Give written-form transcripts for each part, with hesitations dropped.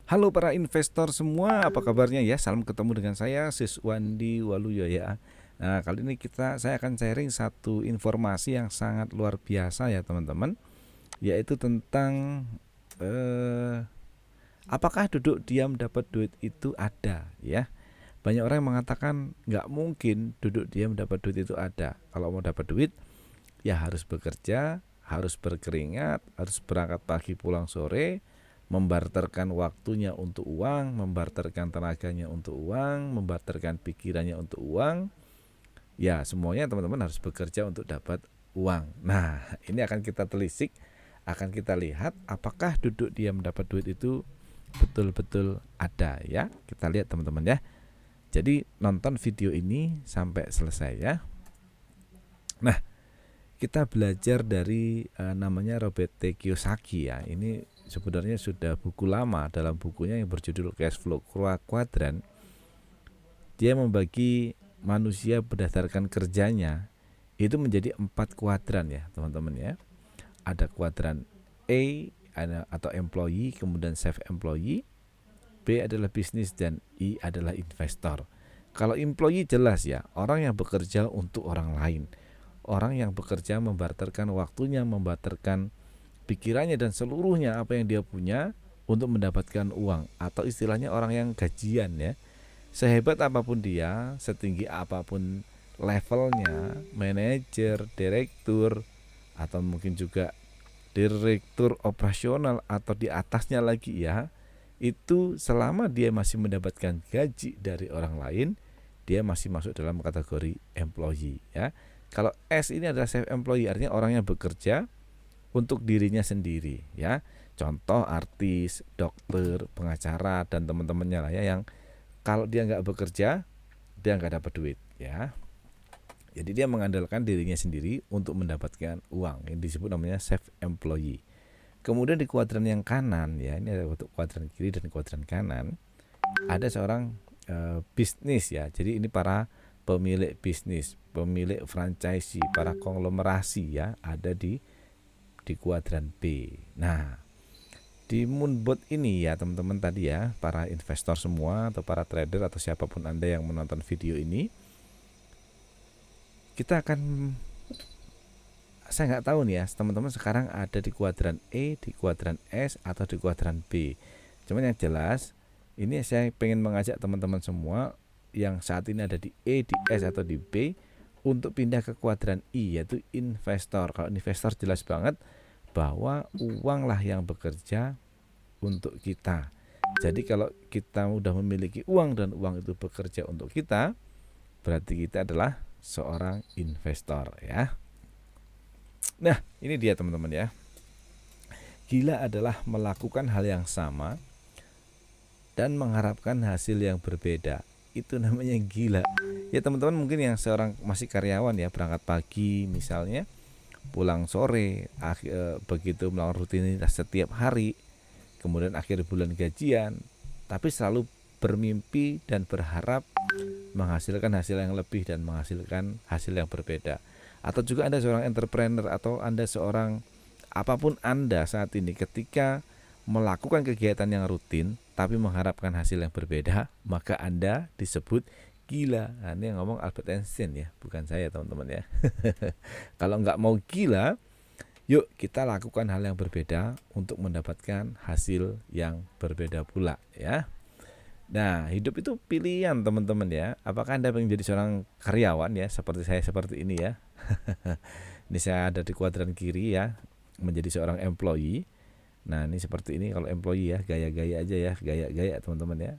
Halo para investor semua, apa kabarnya ya? Salam ketemu dengan saya Siswandi Waluyo ya. Nah, kali ini saya akan sharing satu informasi yang sangat luar biasa ya teman-teman, yaitu tentang eh, apakah duduk diam dapat duit itu ada ya. Banyak orang yang mengatakan nggak mungkin duduk diam dapat duit itu ada. Kalau mau dapat duit ya harus bekerja, harus berkeringat, harus berangkat pagi pulang sore, membarterkan waktunya untuk uang, membarterkan tenaganya untuk uang, membarterkan pikirannya untuk uang. Ya, semuanya teman-teman harus bekerja untuk dapat uang. Nah, ini akan kita telisik, akan kita lihat apakah duduk diam dapat duit itu betul-betul ada ya. Kita lihat teman-teman ya. Jadi nonton video ini sampai selesai ya. Nah, kita belajar dari namanya Robert T. Kiyosaki ya. Ini sebenarnya sudah buku lama, dalam bukunya yang berjudul Cash Flow Quadrant. Dia membagi manusia berdasarkan kerjanya itu menjadi 4 kuadran ya teman-teman ya. Ada kuadran A atau employee, kemudian self employee, B adalah bisnis, dan I adalah investor. Kalau employee jelas ya, orang yang bekerja untuk orang lain. Orang yang bekerja membarterkan waktunya, membarterkan pikirannya dan seluruhnya apa yang dia punya untuk mendapatkan uang, atau istilahnya orang yang gajian ya. Sehebat apapun dia, setinggi apapun levelnya, manajer, direktur, atau mungkin juga direktur operasional atau di atasnya lagi ya, itu selama dia masih mendapatkan gaji dari orang lain, dia masih masuk dalam kategori employee ya. Kalau S ini adalah self employee, artinya orang yang bekerja untuk dirinya sendiri ya. Contoh artis, dokter, pengacara, dan teman-temannya lah ya, yang kalau dia nggak bekerja dia nggak dapat duit ya. Jadi dia mengandalkan dirinya sendiri untuk mendapatkan uang, yang disebut namanya self employee. Kemudian di kuadran yang kanan ya, ini ada untuk kuadran kiri dan kuadran kanan, ada seorang bisnis ya. Jadi ini para pemilik bisnis, pemilik franchisee, para konglomerasi ya, ada di kuadran B. Nah, di Moonbot ini ya teman-teman tadi ya, para investor semua atau para trader atau siapapun Anda yang menonton video ini, kita akan, saya nggak tahu nih ya teman-teman sekarang ada di kuadran E, di kuadran S, atau di kuadran B. Cuman yang jelas ini saya pengen mengajak teman-teman semua yang saat ini ada di E, di S, atau di B untuk pindah ke kuadran I, yaitu investor. Kalau investor jelas banget bahwa uanglah yang bekerja untuk kita. Jadi kalau kita udah memiliki uang dan uang itu bekerja untuk kita, berarti kita adalah seorang investor ya. Nah, ini dia teman-teman ya. Gila adalah melakukan hal yang sama dan mengharapkan hasil yang berbeda. Itu namanya gila. Ya teman-teman, mungkin yang seorang masih karyawan ya, berangkat pagi misalnya, pulang sore, begitu melakukan rutinitas setiap hari, kemudian akhir bulan gajian, tapi selalu bermimpi dan berharap menghasilkan hasil yang lebih dan menghasilkan hasil yang berbeda. Atau juga Anda seorang entrepreneur, atau Anda seorang apapun Anda saat ini, ketika melakukan kegiatan yang rutin tapi mengharapkan hasil yang berbeda, maka Anda disebut gila. Nah, ini yang ngomong Albert Einstein ya, bukan saya teman-teman ya. Kalau nggak mau gila, yuk kita lakukan hal yang berbeda untuk mendapatkan hasil yang berbeda pula ya. Nah, hidup itu pilihan teman-teman ya. Apakah Anda ingin jadi seorang karyawan ya, seperti saya seperti ini ya. Ini saya ada di kuadran kiri ya, menjadi seorang employee. Nah, ini seperti ini kalau employee ya, gaya-gaya aja ya, gaya-gaya teman-teman ya.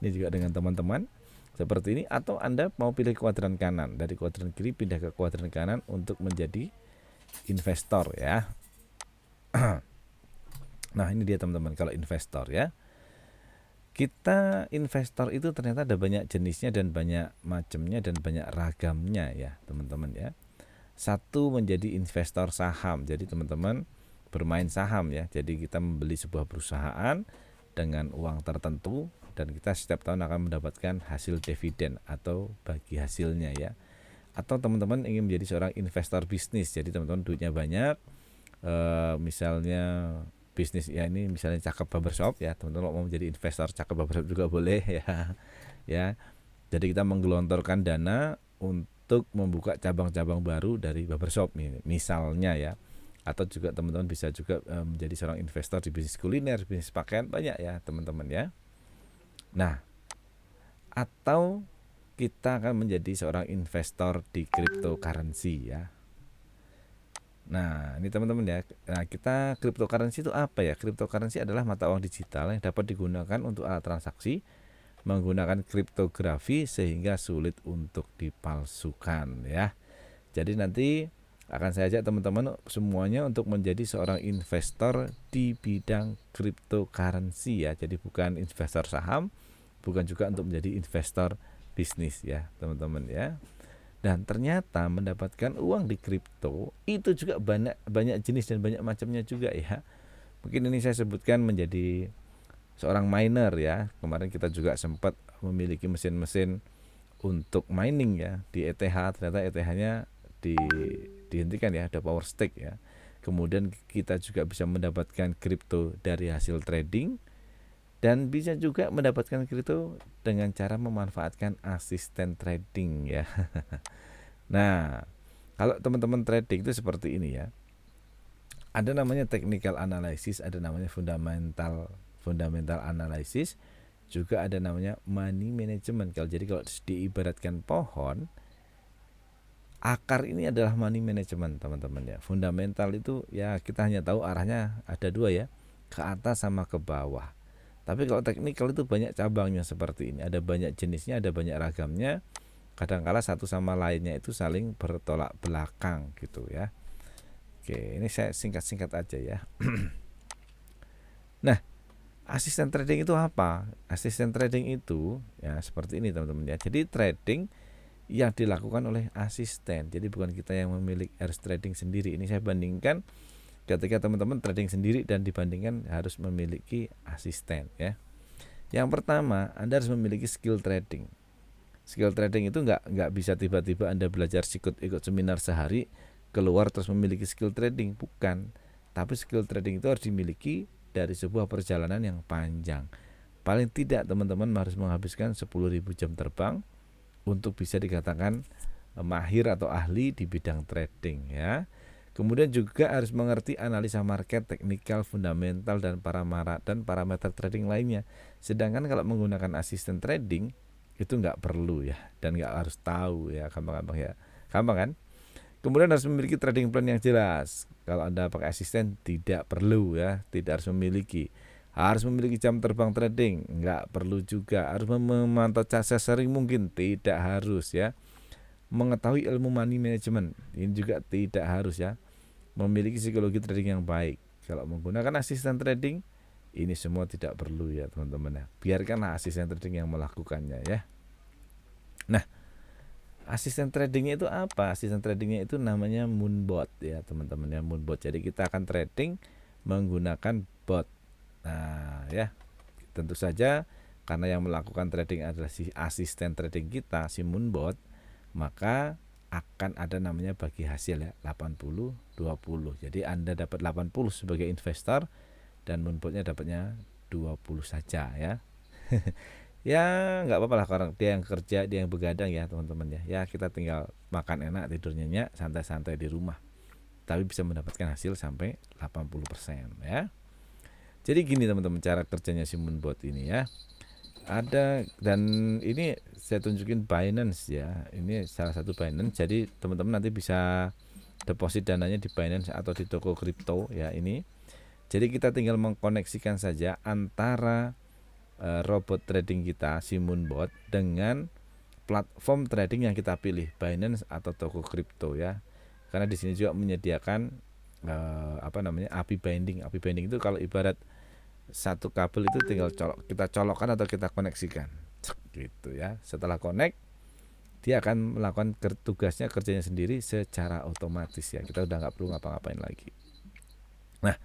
Ini juga dengan teman-teman seperti ini. Atau Anda mau pilih kuadran kanan, dari kuadran kiri pindah ke kuadran kanan untuk menjadi investor ya. Nah, ini dia teman-teman, kalau investor ya. Kita investor itu ternyata ada banyak jenisnya dan banyak macamnya dan banyak ragamnya ya teman-teman ya. Satu, menjadi investor saham. Jadi teman-teman bermain saham ya. Jadi kita membeli sebuah perusahaan dengan uang tertentu dan kita setiap tahun akan mendapatkan hasil dividen atau bagi hasilnya ya. Atau teman-teman ingin menjadi seorang investor bisnis. Jadi teman-teman duitnya banyak, misalnya bisnis ya, ini misalnya cakep barbershop ya, teman-teman mau menjadi investor cakep barbershop juga boleh ya. Ya, jadi kita menggelontorkan dana untuk membuka cabang-cabang baru dari barbershop misalnya ya. Atau juga teman-teman bisa juga menjadi seorang investor di bisnis kuliner, bisnis pakaian, banyak ya teman-teman ya. Nah, atau kita akan menjadi seorang investor di cryptocurrency ya. Nah, ini teman-teman ya. Nah, kita cryptocurrency itu apa ya? Cryptocurrency adalah mata uang digital yang dapat digunakan untuk alat transaksi menggunakan kriptografi sehingga sulit untuk dipalsukan ya. Jadi nanti akan saya ajak teman-teman semuanya untuk menjadi seorang investor di bidang cryptocurrency ya. Jadi bukan investor saham, bukan juga untuk menjadi investor bisnis ya, teman-teman ya. Dan ternyata mendapatkan uang di kripto itu juga banyak jenis dan banyak macamnya juga ya. Mungkin ini saya sebutkan menjadi seorang miner ya. Kemarin kita juga sempat memiliki mesin-mesin untuk mining ya di ETH. Ternyata ETH-nya dihentikan ya, ada power stake ya. Kemudian kita juga bisa mendapatkan kripto dari hasil trading dan bisa juga mendapatkan kripto dengan cara memanfaatkan asisten trading ya. Nah, kalau teman-teman trading itu seperti ini ya. Ada namanya technical analysis, ada namanya fundamental analysis, juga ada namanya money management. Kalau diibaratkan pohon, akar ini adalah money management teman-teman ya. Fundamental itu ya kita hanya tahu arahnya ada dua ya, ke atas sama ke bawah. Tapi kalau technical itu banyak cabangnya seperti ini, ada banyak jenisnya, ada banyak ragamnya. Kadangkala satu sama lainnya itu saling bertolak belakang gitu ya. Oke, ini saya singkat-singkat aja ya. Nah, asisten trading itu apa? Asisten trading itu ya seperti ini teman-teman ya. Jadi trading yang dilakukan oleh asisten. Jadi bukan kita yang memiliki, harus trading sendiri. Ini saya bandingkan ketika teman-teman trading sendiri dan dibandingkan harus memiliki asisten ya. Yang pertama, Anda harus memiliki skill trading. Skill trading itu nggak bisa tiba-tiba Anda belajar ikut seminar sehari keluar terus memiliki skill trading, bukan. Tapi skill trading itu harus dimiliki dari sebuah perjalanan yang panjang. Paling tidak teman-teman harus menghabiskan 10.000 jam terbang untuk bisa dikatakan mahir atau ahli di bidang trading ya. Kemudian juga harus mengerti analisa market, teknikal, fundamental dan parameter trading lainnya. Sedangkan kalau menggunakan asisten trading itu nggak perlu ya, dan nggak harus tahu ya, gampang-gampang ya, gampang kan. Kemudian harus memiliki trading plan yang jelas. Kalau Anda pakai asisten tidak perlu ya, tidak harus memiliki. Harus memiliki jam terbang trading, nggak perlu juga. Harus memantau chart sering mungkin, tidak harus ya. Mengetahui ilmu money management, ini juga tidak harus ya. Memiliki psikologi trading yang baik. Kalau menggunakan asisten trading, ini semua tidak perlu ya teman-teman ya. Biarkanlah asisten trading yang melakukannya ya. Nah, asisten tradingnya itu apa? Asisten tradingnya itu namanya Moonbot ya teman-teman ya, Moonbot. Jadi kita akan trading menggunakan bot. Nah ya, tentu saja karena yang melakukan trading adalah si asisten trading kita, si Moonbot, maka akan ada namanya bagi hasil ya, 80-20. Jadi Anda dapat 80 sebagai investor dan Moonbotnya dapatnya 20 saja ya. Ya nggak apa-apa lah, orang dia yang kerja, dia yang begadang ya teman-teman ya. Ya kita tinggal makan enak, tidur nyenyak, santai-santai di rumah. Tapi bisa mendapatkan hasil sampai 80% ya. Jadi gini teman-teman cara kerjanya si Moonbot ini ya. Ada, dan ini saya tunjukin Binance ya. Ini salah satu Binance. Jadi teman-teman nanti bisa deposit dananya di Binance atau di toko kripto ya ini. Jadi kita tinggal mengkoneksikan saja antara robot trading kita, si Moonbot, dengan platform trading yang kita pilih, Binance atau toko kripto ya. Karena di sini juga menyediakan API binding. API binding itu kalau ibarat satu kabel itu tinggal kita colokkan atau kita koneksikan. Gitu ya. Setelah connect, dia akan melakukan tugasnya, kerjanya sendiri secara otomatis ya. Kita udah nggak perlu ngapa-ngapain lagi. Nah,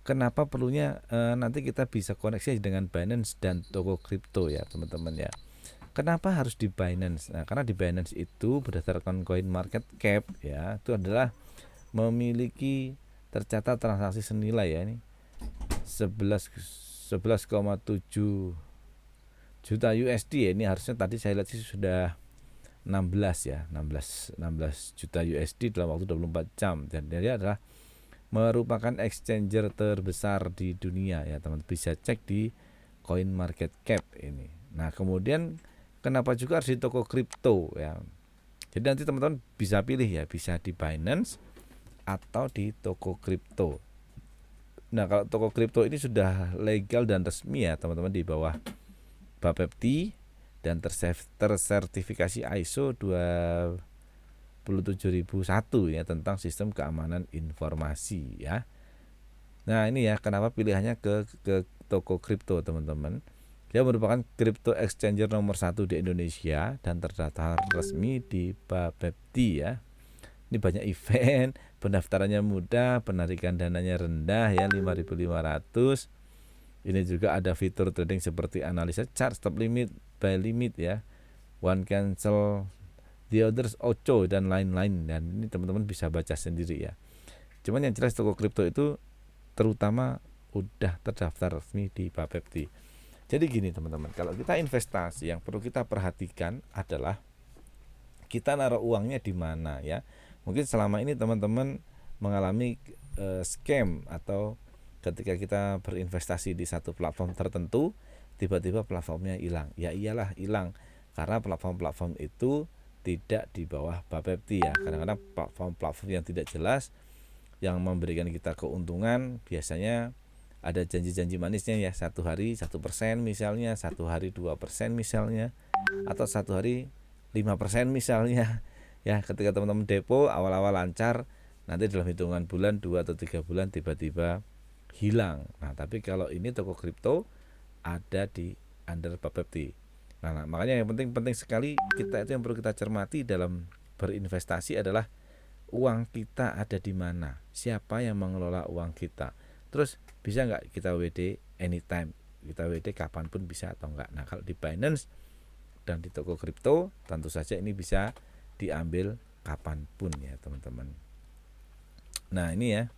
kenapa perlunya nanti kita bisa koneksi dengan Binance dan toko kripto ya teman-teman ya. Kenapa harus di Binance? Nah, karena di Binance itu berdasarkan coin market cap ya, itu adalah memiliki tercatat transaksi senilai ya, ini 11 11,7 juta USD ya. Ini harusnya tadi saya lihat sih sudah 16 ya, 16 juta USD dalam waktu 24 jam, dan dia adalah merupakan exchanger terbesar di dunia ya teman-teman. Bisa cek di Coin Market Cap ini. Nah, kemudian kenapa juga harus di toko kripto ya. Jadi nanti teman-teman bisa pilih ya, bisa di Binance atau di toko kripto. Nah, kalau toko kripto ini sudah legal dan resmi ya teman-teman, di bawah Bapepti dan tersertifikasi ISO 27001 ya, tentang sistem keamanan informasi ya. Nah, ini ya kenapa pilihannya ke toko kripto teman-teman. Dia merupakan crypto exchanger nomor 1 di Indonesia dan terdaftar resmi di Bapepti ya. Ini banyak event, pendaftarannya mudah, penarikan dananya rendah ya, 5.500. Ini juga ada fitur trading seperti analisa chart, stop limit, buy limit ya, one cancel, the others ocho, dan lain-lain. Dan ini teman-teman bisa baca sendiri ya. Cuman yang jelas toko kripto itu terutama udah terdaftar resmi di Bapepti. Jadi gini teman-teman, kalau kita investasi yang perlu kita perhatikan adalah kita naruh uangnya di mana ya. Mungkin selama ini teman-teman mengalami scam, atau ketika kita berinvestasi di satu platform tertentu, tiba-tiba platformnya hilang. Ya iyalah hilang, karena platform-platform itu tidak di bawah Bapepti ya. Kadang-kadang platform-platform yang tidak jelas yang memberikan kita keuntungan, biasanya ada janji-janji manisnya ya, 1 hari 1% misalnya, 1 hari 2% misalnya, atau 1 hari 5% misalnya. Ya, ketika teman-teman depo awal-awal lancar, nanti dalam hitungan bulan 2 atau 3 bulan tiba-tiba hilang. Nah, tapi kalau ini toko kripto ada di under Bapepti. Nah, makanya yang penting sekali kita itu yang perlu kita cermati dalam berinvestasi adalah uang kita ada di mana, siapa yang mengelola uang kita, terus bisa nggak kita WD anytime, kita WD kapanpun bisa atau enggak. Nah, kalau di Binance dan di toko kripto tentu saja ini bisa diambil kapanpun ya teman-teman. Nah, ini ya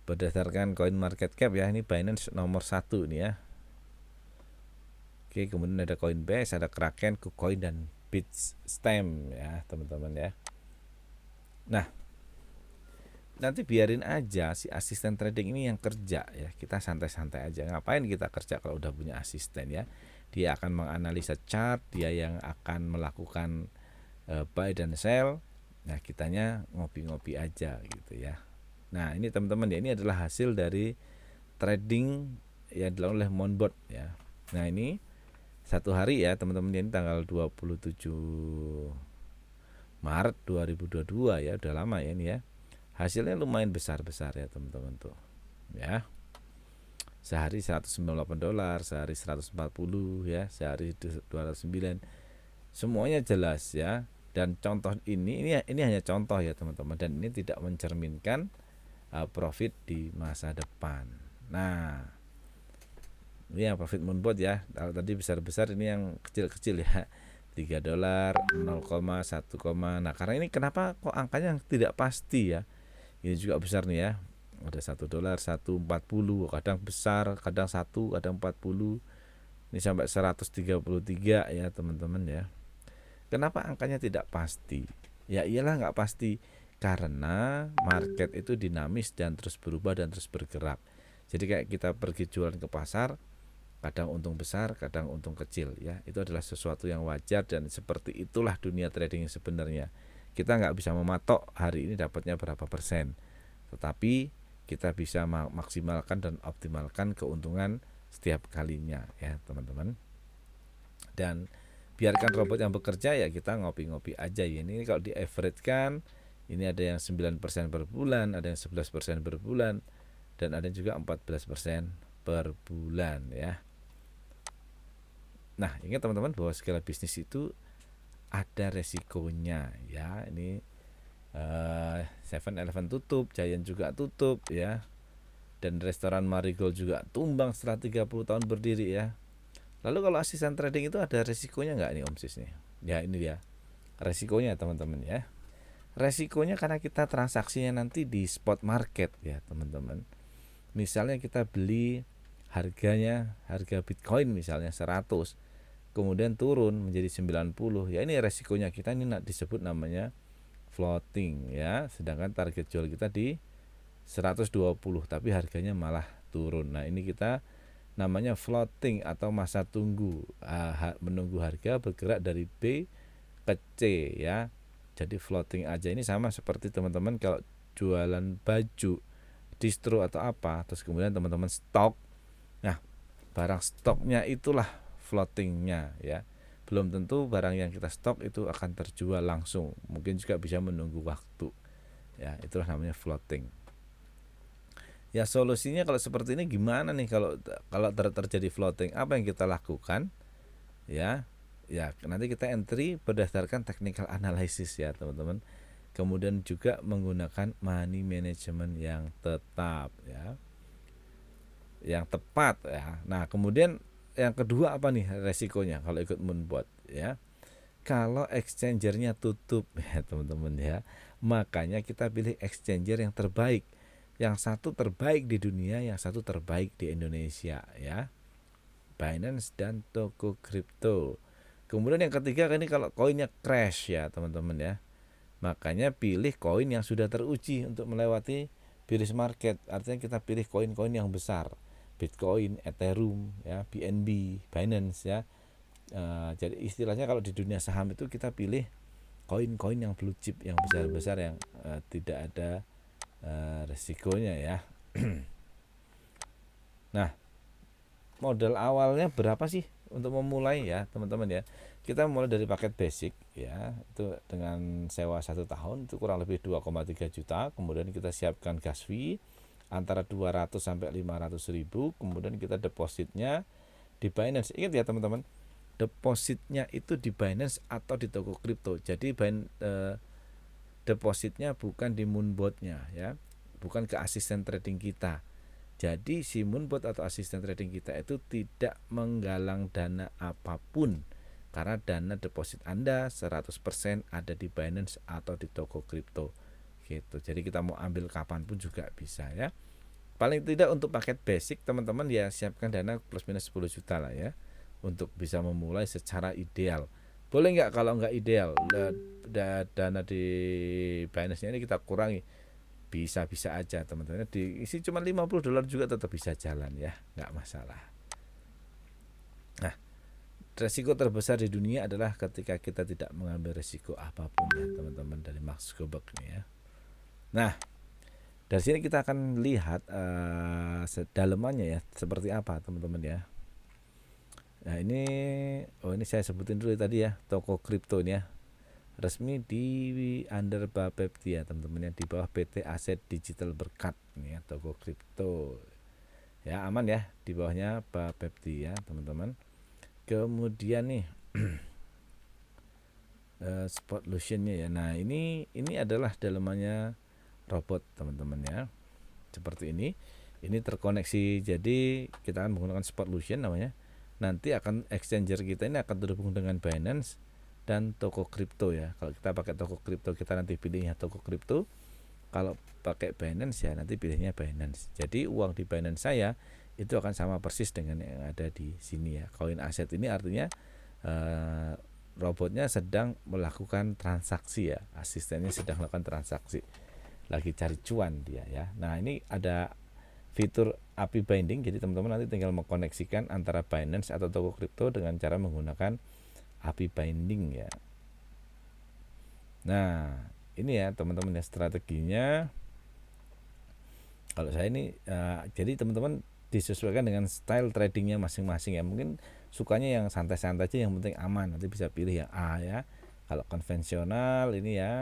berdasarkan Coin Market Cap ya, ini Binance nomor 1 ini ya. Oke, kemudian ada Coinbase, ada Kraken, KuCoin, dan Bitstamp ya teman-teman ya. Nah, nanti biarin aja si asisten trading ini yang kerja ya, kita santai-santai aja. Ngapain kita kerja kalau udah punya asisten ya. Dia akan menganalisa chart, dia yang akan melakukan buy dan sell. Nah, kitanya ngopi-ngopi aja gitu ya. Nah, ini teman-teman ya, ini adalah hasil dari trading yang dilakukan oleh Monbot ya. Nah, ini satu hari ya teman-teman, ini tanggal 27 Maret 2022 ya, udah lama ya ini ya. Hasilnya lumayan besar-besar ya teman-teman tuh ya. Sehari $198, sehari 140 ya, sehari 209. Semuanya jelas ya. Dan contoh ini hanya contoh ya teman-teman, dan ini tidak mencerminkan profit di masa depan. Nah, ini yang profit Moonbot ya. Kalau tadi besar-besar, ini yang kecil-kecil ya, $3, 0,1, nah karena ini kenapa kok angkanya tidak pasti ya. Ini juga besar nih ya, ada $1, 140, kadang besar, kadang 1, kadang 40, ini sampai 133 ya teman-teman ya. Kenapa angkanya tidak pasti? Ya iyalah nggak pasti, karena market itu dinamis dan terus berubah dan terus bergerak. Jadi kayak kita pergi jualan ke pasar, kadang untung besar, kadang untung kecil ya. Itu adalah sesuatu yang wajar, dan seperti itulah dunia trading sebenarnya. Kita nggak bisa mematok hari ini dapatnya berapa persen, tetapi kita bisa maksimalkan dan optimalkan keuntungan setiap kalinya ya teman-teman. Dan biarkan robot yang bekerja, ya kita ngopi-ngopi aja ya. Ini kalau di average kan, ini ada yang 9% per bulan, ada yang 11% per bulan, dan ada juga 14% per bulan ya. Nah, ingat teman-teman bahwa segala bisnis itu ada resikonya ya. Ini 7-Eleven tutup, Giant juga tutup ya, dan restoran Marigold juga tumbang setelah 30 tahun berdiri ya. Lalu kalau asisten trading itu ada resikonya nggak nih Om Sis nih? Ya ini dia resikonya teman-teman ya. Resikonya karena kita transaksinya nanti di spot market ya teman-teman. Misalnya kita beli harga Bitcoin misalnya 100, kemudian turun menjadi 90, ya ini resikonya kita, ini disebut namanya floating ya. Sedangkan target jual kita di 120 tapi harganya malah turun. Nah, ini kita namanya floating atau masa tunggu, menunggu harga bergerak dari B ke C ya. Jadi floating aja. Ini sama seperti teman-teman kalau jualan baju, distro atau apa, terus kemudian teman-teman stok. Nah, barang stoknya itulah floatingnya ya. Belum tentu barang yang kita stok itu akan terjual langsung, mungkin juga bisa menunggu waktu ya. Itulah namanya floating. Ya, solusinya kalau seperti ini gimana nih kalau terjadi floating? Apa yang kita lakukan? Ya, nanti kita entry berdasarkan technical analysis ya teman-teman. Kemudian juga menggunakan money management yang tetap ya, yang tepat ya. Nah, kemudian yang kedua apa nih resikonya kalau ikut moonbot ya? Kalau exchangernya tutup ya teman-teman ya, makanya kita pilih exchanger yang terbaik. Yang satu terbaik di dunia, yang satu terbaik di Indonesia ya, Binance dan Toko Kripto. Kemudian yang ketiga ini kalau koinnya crash ya teman-teman ya, makanya pilih koin yang sudah teruji untuk melewati bearish market. Artinya kita pilih koin-koin yang besar, Bitcoin, Ethereum ya, BNB, Binance ya. Jadi istilahnya kalau di dunia saham itu kita pilih koin-koin yang blue chip, yang besar-besar, yang tidak ada resikonya ya. Nah, modal awalnya berapa sih untuk memulai ya teman-teman ya? Kita mulai dari paket basic ya, itu dengan sewa 1 tahun itu kurang lebih 2,3 juta. Kemudian kita siapkan gas fee antara 200 sampai 500 ribu. Kemudian kita depositnya di Binance. Ingat ya teman-teman, depositnya itu di Binance atau di Toko Kripto. Jadi depositnya bukan di moonbotnya ya, bukan ke asisten trading kita. Jadi si moonbot atau asisten trading kita itu tidak menggalang dana apapun, karena dana deposit Anda 100% ada di Binance atau di Toko Kripto gitu. Jadi kita mau ambil kapanpun juga bisa ya. Paling tidak untuk paket basic teman-teman ya siapkan dana plus minus 10 juta lah ya, untuk bisa memulai secara ideal. Boleh nggak kalau nggak ideal dana di Binance ini kita kurangi? Bisa-bisa aja teman-teman, diisi cuma $50 juga tetap bisa jalan ya, nggak masalah. Nah, resiko terbesar di dunia adalah ketika kita tidak mengambil resiko apapun ya teman-teman, dari Mark Zuckerberg ini ya. Nah, dari sini kita akan lihat sedalamannya ya seperti apa teman-teman ya. Nah, ini saya sebutin dulu tadi ya, Toko Kripto ini ya, resmi di under Bapepti ya teman-teman ya, di bawah PT Aset Digital Berkat ini ya, Toko Kripto ya, aman ya, di bawahnya Bapepti ya teman-teman. Kemudian nih Spotlutionnya ya. Nah, ini adalah dalamannya robot teman-teman ya, seperti ini terkoneksi. Jadi kita akan menggunakan Spotlution namanya. Nanti akan exchanger kita ini akan terhubung dengan Binance dan Toko Kripto ya. Kalau kita pakai Toko Kripto kita nanti pilihnya Toko Kripto. Kalau pakai Binance ya nanti pilihnya Binance. Jadi uang di Binance saya itu akan sama persis dengan yang ada di sini ya. Koin aset ini artinya robotnya sedang melakukan transaksi ya. Asistennya sedang melakukan transaksi. Lagi cari cuan dia ya. Nah, ini ada fitur API binding, jadi teman-teman nanti tinggal mengkoneksikan antara Binance atau Toko Kripto dengan cara menggunakan API binding ya. Nah, ini ya teman-teman ya strateginya. Kalau saya ini jadi teman-teman disesuaikan dengan style tradingnya masing-masing ya. Mungkin sukanya yang santai-santai aja, yang penting aman, nanti bisa pilih yang A ya. Kalau konvensional ini ya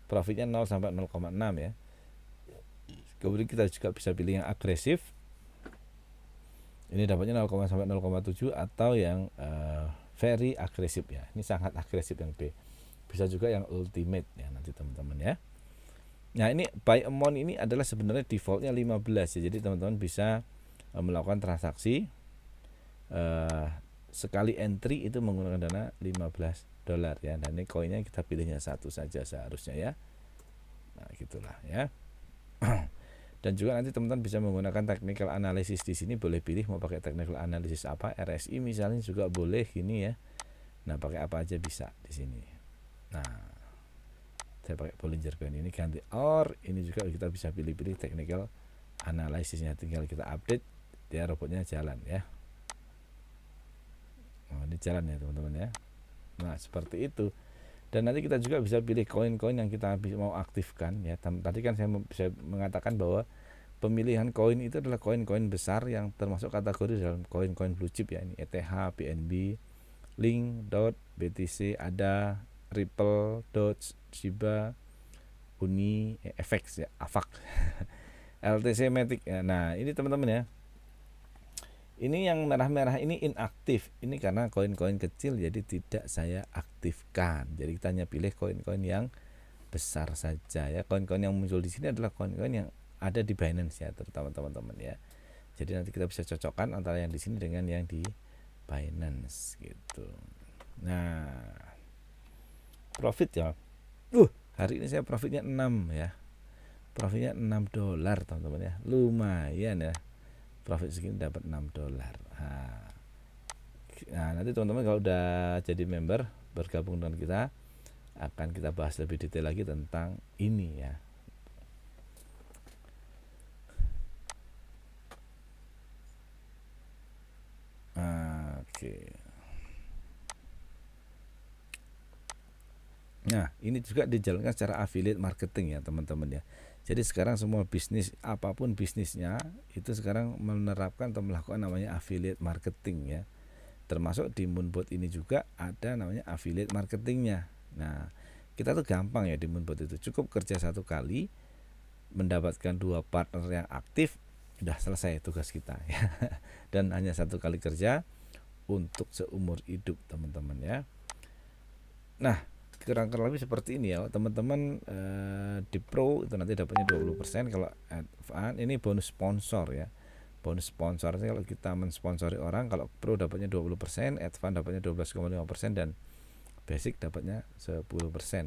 profitnya 0 sampai 0,6 ya. Kemudian kita juga bisa pilih yang agresif. Ini dapatnya 0, sampai 0,7 atau yang very agresif ya. Ini sangat agresif yang B. Bisa juga yang ultimate ya nanti teman-teman ya. Nah, ini buy amount ini adalah sebenarnya defaultnya 15 ya. Jadi teman-teman bisa melakukan transaksi sekali entry itu menggunakan dana $15 ya. Dan ini koinnya kita pilihnya satu saja seharusnya ya. Nah, gitulah ya. Dan juga nanti teman-teman bisa menggunakan technical analysis di sini, boleh pilih mau pakai technical analysis apa, RSI misalnya juga boleh gini ya. Nah, pakai apa aja bisa di sini. Nah, saya pakai Bollinger Band ini ganti OR, ini juga kita bisa pilih-pilih technical analisisnya, tinggal kita update dia robotnya jalan ya. Nah, ini jalan ya teman-teman ya. Nah, seperti itu. Dan nanti kita juga bisa pilih koin-koin yang kita mau aktifkan ya. Tadi kan saya mengatakan bahwa pemilihan koin itu adalah koin-koin besar yang termasuk kategori dalam koin-koin blue chip ya. Ini ETH, BNB, Link, DOT, BTC, ADA, Ripple, Doge, Shiba, Uni, FX ya, AVAX, LTC, Matic ya. Nah, ini teman-teman ya. Ini yang merah-merah ini inaktif. Ini karena koin-koin kecil jadi tidak saya aktifkan. Jadi kita hanya pilih koin-koin yang besar saja ya. Koin-koin yang muncul di sini adalah koin-koin yang ada di Binance ya, terutama teman-teman ya. Jadi nanti kita bisa cocokkan antara yang di sini dengan yang di Binance gitu. Nah, profit ya. Hari ini saya profitnya 6 ya. Profitnya $6 teman-teman ya. Lumayan ya. Profit segini dapat $6. Nah, nanti teman-teman kalau udah jadi member bergabung dengan kita, akan kita bahas lebih detail lagi tentang ini ya. Oke. Nah, ini juga dijalankan secara affiliate marketing ya teman-teman ya. Jadi sekarang semua bisnis, apapun bisnisnya, itu sekarang menerapkan atau melakukan namanya affiliate marketing ya. Termasuk di Moonbot ini juga ada namanya affiliate marketingnya. Nah, kita tuh gampang ya di Moonbot itu, cukup kerja satu kali, mendapatkan 2 partner yang aktif, sudah selesai tugas kita ya. Dan hanya satu kali kerja untuk seumur hidup teman-teman ya. Nah, kurang lebih seperti ini ya teman-teman. Di Pro itu nanti dapatnya 20%, kalau Advance ini bonus sponsor ya. Bonus sponsor kalau kita mensponsori orang, kalau Pro dapatnya 20%, Advance dapatnya 12,5%, dan Basic dapatnya 10%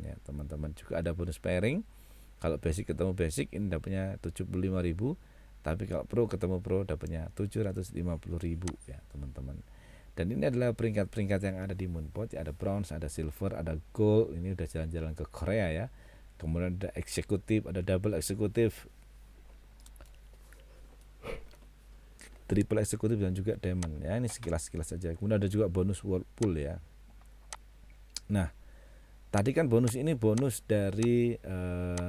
ya teman-teman. Juga ada bonus pairing. Kalau Basic ketemu Basic ini dapatnya 75.000, tapi kalau Pro ketemu Pro dapatnya 750.000 ya teman-teman. Dan ini adalah peringkat-peringkat yang ada di Moonbot ya. Ada bronze, ada silver, ada gold. Ini udah jalan-jalan ke Korea ya. Kemudian ada eksekutif, ada double eksekutif, triple eksekutif, dan juga diamond ya. Ini sekilas-sekilas saja. Kemudian ada juga bonus Whirlpool ya. Nah, tadi kan bonus ini bonus dari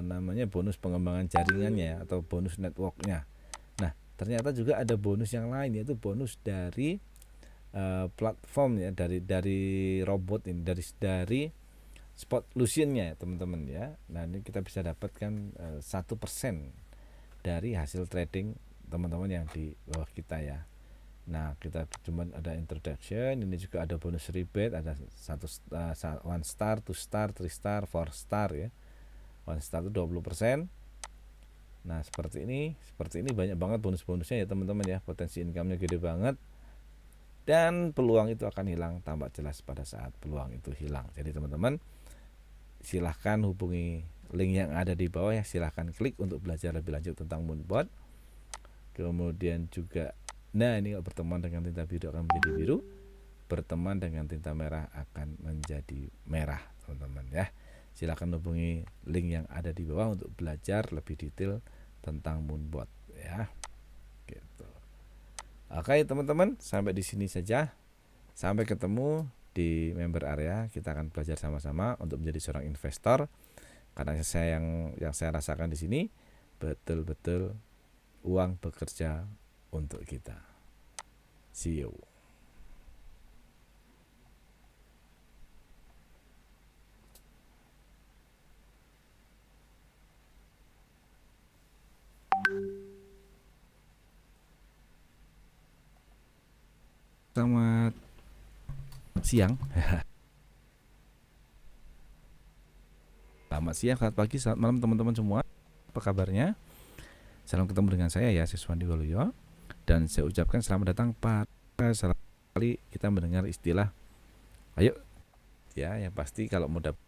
namanya bonus pengembangan jaringannya atau bonus networknya. Nah, ternyata juga ada bonus yang lain, yaitu bonus dari platform ya, dari robot ini, dari spot Luciennya ya teman-teman ya. Nah, ini kita bisa dapatkan 1% dari hasil trading teman-teman yang di bawah kita ya. Nah, kita cuma ada introduction, ini juga ada bonus rebate, ada 1 star, 2 star, 3 star, 4 star ya. 1 star itu 20%. Nah, seperti ini banyak banget bonus-bonusnya ya teman-teman ya. Potensi income-nya gede banget. Dan peluang itu akan hilang tampak jelas pada saat peluang itu hilang. Jadi teman-teman silahkan hubungi link yang ada di bawah ya. Silahkan klik untuk belajar lebih lanjut tentang Moonbot. Kemudian juga, nah ini berteman dengan tinta biru akan menjadi biru, berteman dengan tinta merah akan menjadi merah teman-teman ya. Silahkan hubungi link yang ada di bawah untuk belajar lebih detail tentang Moonbot ya. Gitu. Oke teman-teman, sampai di sini saja. Sampai ketemu di member area. Kita akan belajar sama-sama untuk menjadi seorang investor. Karena yang saya rasakan di sini betul-betul uang bekerja untuk kita. See you. Selamat siang. Selamat siang, selamat pagi, selamat malam teman-teman semua. Apa kabarnya? Salam ketemu dengan saya ya, Siswandi Waluyo. Dan saya ucapkan selamat datang pada salah kali kita mendengar istilah ayo ya, yang pasti kalau mau dapat